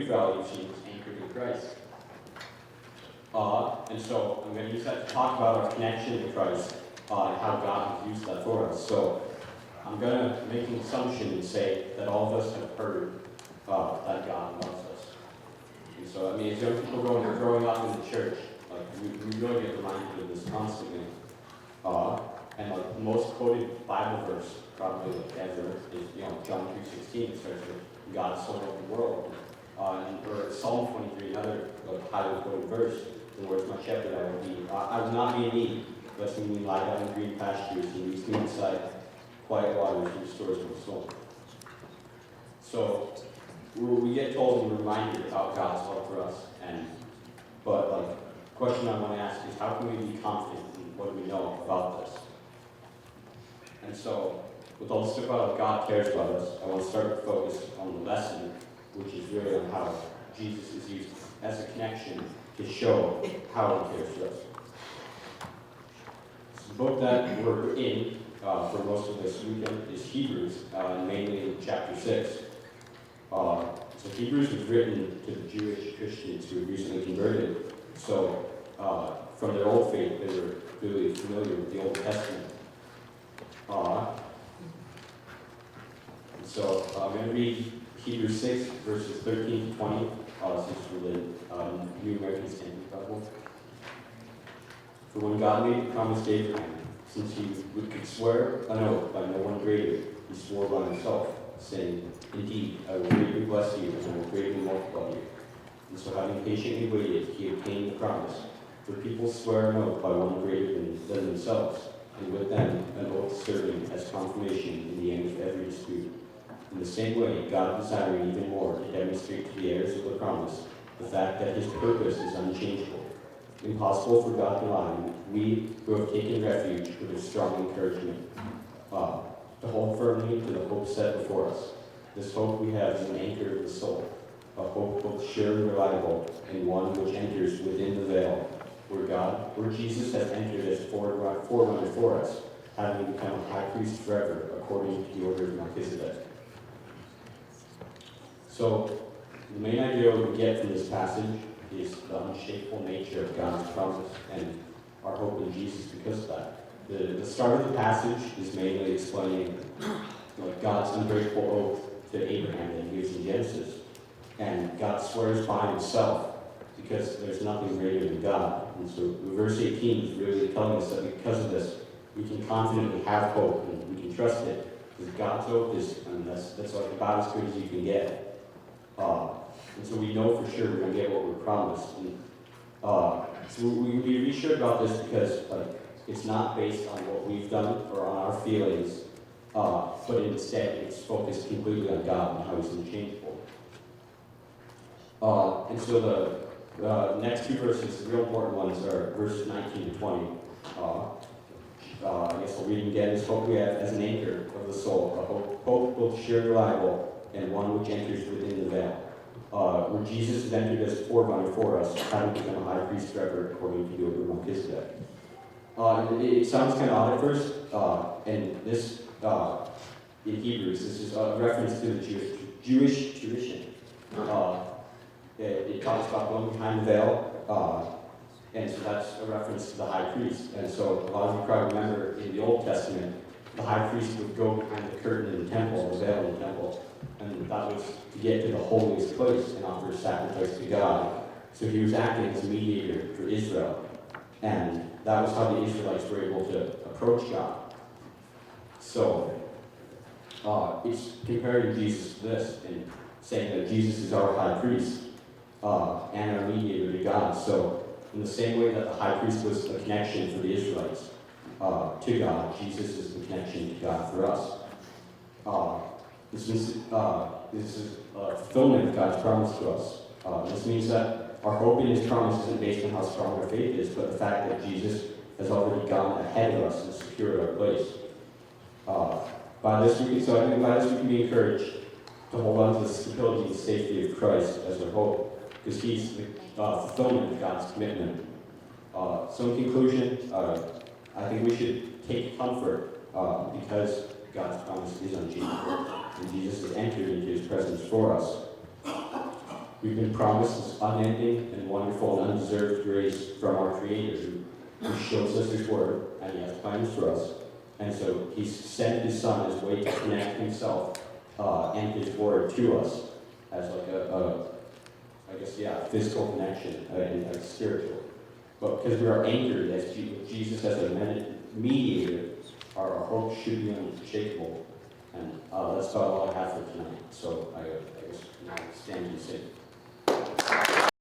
value seems anchored in Christ. And so I'm going to use that to talk about our connection to Christ and how God has used that for us. So I'm going to make an assumption and say that all of us have heard that God loves us. And so, I mean, as young people growing up in the church, like we really get reminded of this constantly. And like the most quoted Bible verse probably ever is, John 3:16. It starts with God so loved the world. Or Psalm 23, another highly quoted verse. The Lord is my shepherd, I will not be in need. Lest me lie down in green pastures, and leads me beside quiet waters, and restores my soul. So we get told and reminded about God's love for us, but the question I want to ask is, how can we be confident in what we know about this? And so, with all the stuff about how God cares about us, I want to start to focus on the lesson, which is really on how Jesus is used as a connection to show how he cares for us. So the book that we're in for most of this weekend is Hebrews, mainly chapter 6. So Hebrews was written to the Jewish Christians who recently converted. So from their old faith, they were really familiar with the Old Testament. So I'm going to read Hebrews 6, verses 13 to 20. This is for the New American Standard Bible. For when God made the promise to Abraham, since he could swear an oath by no one greater, he swore by himself, saying, "Indeed, I will greatly bless you, and I will greatly multiply you." And so having patiently waited, he obtained the promise. For people swear an oath by one greater than themselves, and with them an oath serving as confirmation in the end of every dispute. In the same way, God desiring even more to demonstrate to the heirs of the promise the fact that his purpose is unchangeable, impossible for God to lie, we who have taken refuge with a strong encouragement, to hold firmly to the hope set before us. This hope we have is an anchor of the soul, a hope both sure and reliable, and one which enters within the veil, where Jesus has entered as forerunner for us, having become a high priest forever, according to the order of Melchizedek. So, the main idea we get from this passage is the unshakable nature of God's promise and our hope in Jesus because of that. The start of the passage is mainly explaining God's unbreakable oath to Abraham that he gives in Genesis. And God swears by himself because there's nothing greater than God. And so verse 18 is really telling us that because of this, we can confidently have hope and we can trust it. Because God's oath is, that's like about as good as you can get. And so we know for sure we're going to get what we're promised. And, so we can be reassured about this because it's not based on what we've done or on our feelings, but instead it's focused completely on God and how he's unchangeable. And so the next two verses, the real important ones, are verses 19 to 20. I guess I'll read them again. This hope we have as an anchor of the soul, a hope both sure and reliable, and one which enters within the veil, where Jesus has entered as forerunner for us, having become a high priest forever, according to the order of Melchizedek. It sounds kind of odd at first, and this, in Hebrews, this is a reference to the Jewish tradition. It talks about going behind the veil, and so that's a reference to the high priest. And so a lot of you probably remember in the Old Testament, the high priest would go behind the curtain in the temple, the veil in the temple, and that was to get to the holiest place and offer a sacrifice to God. So he was acting as a mediator for Israel, and that was how the Israelites were able to approach God. So it's comparing Jesus to this and saying that Jesus is our high priest and our mediator to God. So in the same way that the high priest was the connection for the Israelites to God, Jesus is the connection to God for us. This is a fulfillment of God's promise to us. This means that our hope in his promise isn't based on how strong our faith is, but the fact that Jesus has already gone ahead of us and secured our place. By this we can be encouraged to hold on to the stability and safety of Christ as our hope, because he's the fulfillment of God's commitment. So in conclusion, I think we should take comfort because God's promise is unchangeable, and Jesus has entered into his presence for us. We've been promised this unending and wonderful and undeserved grace from our Creator who shows us His Word, and He has plans for us. And so He's sent His Son as a way to connect Himself and His Word to us as like physical connection and like spiritual. But because we are anchored as Jesus as a mediator, our hope should be unshakable. And that's about all I have for tonight. So I guess now stand and sing.